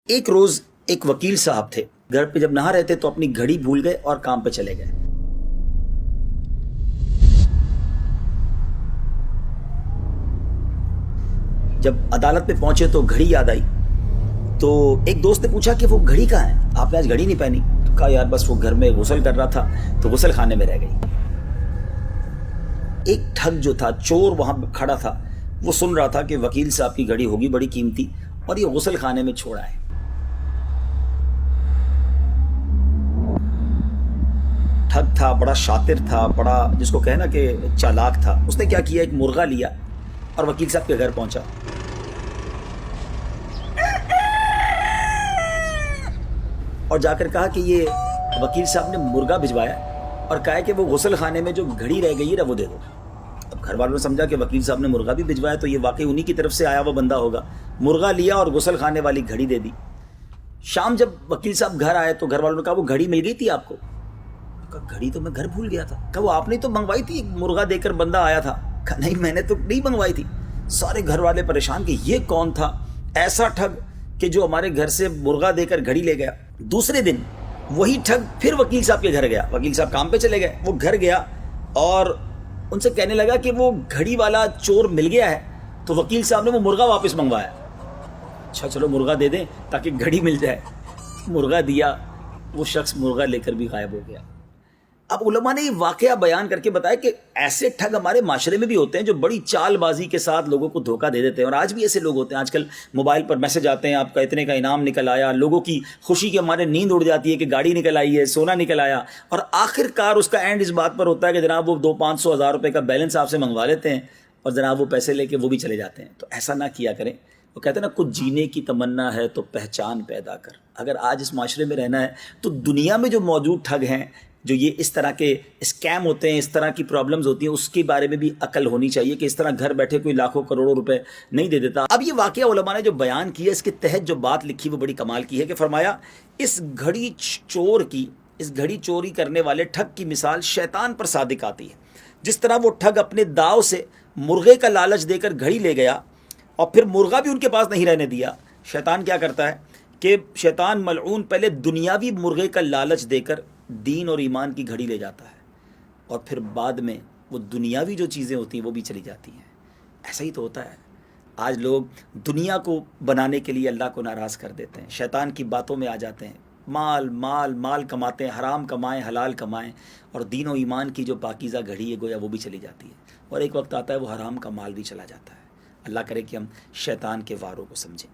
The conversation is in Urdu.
ایک روز ایک وکیل صاحب تھے، گھر پہ جب نہا رہے تھے تو اپنی گھڑی بھول گئے اور کام پہ چلے گئے۔ جب عدالت پہ پہنچے تو گھڑی یاد آئی، تو ایک دوست نے پوچھا کہ وہ گھڑی کہاں ہے، آپ نے آج گھڑی نہیں پہنی؟ تو کہا یار بس وہ گھر میں غسل کر رہا تھا تو غسل خانے میں رہ گئی۔ ایک ٹھگ جو تھا، چور وہاں کھڑا تھا، وہ سن رہا تھا کہ وکیل صاحب کی گھڑی ہوگی بڑی قیمتی اور یہ غسل خانے میں چھوڑا ہے۔ ٹھگ تھا، بڑا شاطر تھا، بڑا جس کو کہنا کہ چالاک تھا۔ اس نے کیا کیا، ایک مرغا لیا اور وکیل صاحب کے گھر پہنچا اور جا کر کہا کہ یہ وکیل صاحب نے مرغا بھجوایا اور کہا کہ وہ غسل خانے میں جو گھڑی رہ گئی ہے وہ دے دو۔ اب گھر والوں نے سمجھا کہ وکیل صاحب نے مرغا بھی بھجوایا تو یہ واقعی انہی کی طرف سے آیا ہوا بندہ ہوگا۔ مرغا لیا اور غسل خانے والی گھڑی دے دی۔ شام جب وکیل صاحب گھر آئے تو گھر والوں نے کہا وہ گھڑی مل گئی تھی آپ کو؟ کہا گھڑی تو میں گھر بھول گیا تھا۔ کہا وہ آپ نے تو منگوائی تھی، ایک مرغا دے کر بندہ آیا تھا۔ کہا نہیں میں نے تو نہیں منگوائی تھی۔ سارے گھر والے پریشان کہ یہ کون تھا ایسا ٹھگ کہ جو ہمارے گھر سے مرغا دے کر گھڑی لے گیا۔ دوسرے دن وہی ٹھگ پھر وکیل صاحب کے گھر گیا۔ وکیل صاحب کام پہ چلے گئے، وہ گھر گیا اور ان سے کہنے لگا کہ وہ گھڑی والا چور مل گیا ہے۔ تو وکیل صاحب نے وہ مرغا واپس منگوایا۔ اچھا چلو مرغا دے دیں تاکہ گھڑی مل جائے۔ مرغا دیا، وہ شخص مرغا لے کر بھی غائب ہو گیا۔ اب علماء نے یہ واقعہ بیان کر کے بتایا کہ ایسے ٹھگ ہمارے معاشرے میں بھی ہوتے ہیں جو بڑی چال بازی کے ساتھ لوگوں کو دھوکہ دے دیتے ہیں، اور آج بھی ایسے لوگ ہوتے ہیں۔ آج کل موبائل پر میسج آتے ہیں آپ کا اتنے کا انعام نکل آیا، لوگوں کی خوشی کے ہمارے نیند اڑ جاتی ہے کہ گاڑی نکل آئی ہے، سونا نکل آیا، اور آخر کار اس کا اینڈ اس بات پر ہوتا ہے کہ جناب وہ 200-500 ہزار روپے کا بیلنس آپ سے منگوا لیتے ہیں اور جناب وہ پیسے لے کے وہ بھی چلے جاتے ہیں۔ تو ایسا نہ کیا کریں۔ وہ کہتے ہیں نا کچھ جینے کی تمنا ہے تو پہچان پیدا کر۔ اگر آج اس معاشرے میں رہنا ہے تو دنیا میں جو موجود ٹھگ ہیں، جو یہ اس طرح کے اسکیم ہوتے ہیں، اس طرح کی پرابلمز ہوتی ہیں، اس کے بارے میں بھی عقل ہونی چاہیے کہ اس طرح گھر بیٹھے کوئی لاکھوں کروڑوں روپے نہیں دے دیتا۔ اب یہ واقعہ علماء نے جو بیان کیا، اس کے تحت جو بات لکھی وہ بڑی کمال کی ہے کہ فرمایا اس گھڑی چوری کرنے والے ٹھگ کی مثال شیطان پر صادق آتی ہے۔ جس طرح وہ ٹھگ اپنے داؤ سے مرغے کا لالچ دے کر گھڑی لے گیا اور پھر مرغا بھی ان کے پاس نہیں رہنے دیا، شیطان کیا کرتا ہے کہ شیطان ملعون پہلے دنیاوی مرغے کا لالچ دے کر دین اور ایمان کی گھڑی لے جاتا ہے اور پھر بعد میں وہ دنیاوی جو چیزیں ہوتی ہیں وہ بھی چلی جاتی ہیں۔ ایسا ہی تو ہوتا ہے۔ آج لوگ دنیا کو بنانے کے لیے اللہ کو ناراض کر دیتے ہیں، شیطان کی باتوں میں آ جاتے ہیں، مال مال مال کماتے ہیں، حرام کمائیں حلال کمائیں، اور دین و ایمان کی جو پاکیزہ گھڑی ہے گویا وہ بھی چلی جاتی ہے، اور ایک وقت آتا ہے وہ حرام کا مال بھی چلا جاتا ہے۔ اللہ کرے کہ ہم شیطان کے واروں کو سمجھیں۔